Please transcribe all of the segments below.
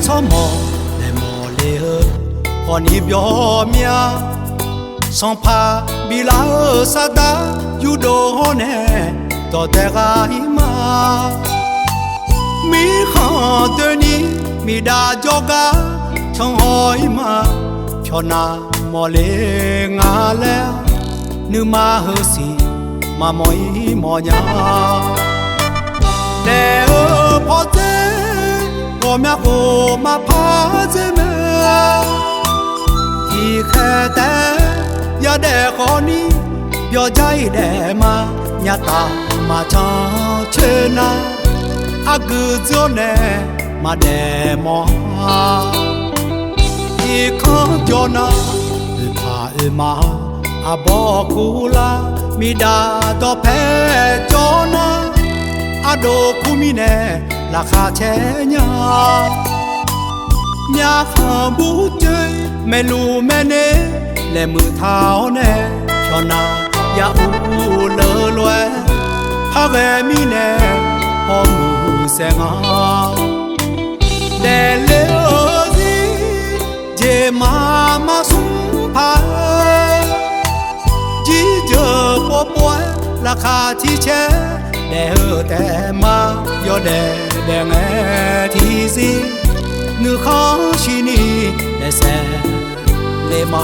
cho mò để mò lê ơ còn đi bó mía song pa bị lá ơ sa đá yu đồ nè to te ga ima mi kha de ni mi da joga trong hỏi mà cho na mò lê ngà lê nữ ma hơ si mà mỗi mò nhà để ơ phó thế ngô mẹ cô mà phá thế mẹ thì khe té ya để có ni biểu trái để mà nhà ta mà cho chơi na à cứ cho nè mà để mò thì có cho na phải mà à bỏ cũ la mi đã to phê cho na à đồ cũ mi nè là khá chế nhà khá bút chơi mẹ lù mẹ nê lệ mưa tháo nè cho na ya u lơ loe phá về mi nè ho mù xe ngó để lê ơ gì dê mà sung phá chỉ giờ bố bố là khá chi chế để hơ tè mà yo để nghe thì gì nữ khó chi ni để xe lê mà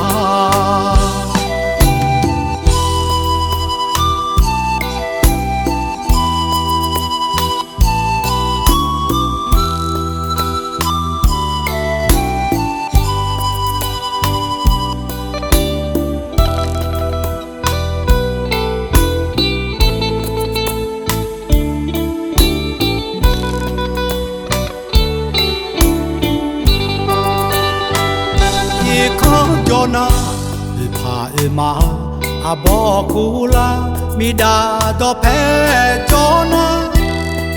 cho na phải mà à bỏ cũ la mi đã to phê cho na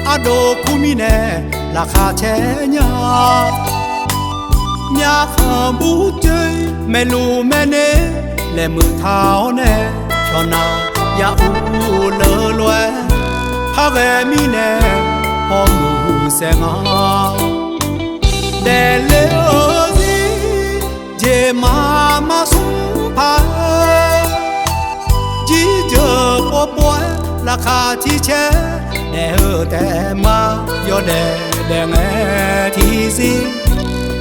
à đồ cũ mi nè là khá chế nhà khá bút chơi mẹ lù mẹ nê lệ mưa tháo nè cho na ya u lơ loe phá về mi nè ho mù xe ngó để lê ơ dê mà sung phá chỉ giờ bố bố là khá chi chế để hơ tè mà yo để nghe thì gì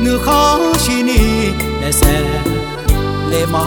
nữ khó chi ni để xe lê mà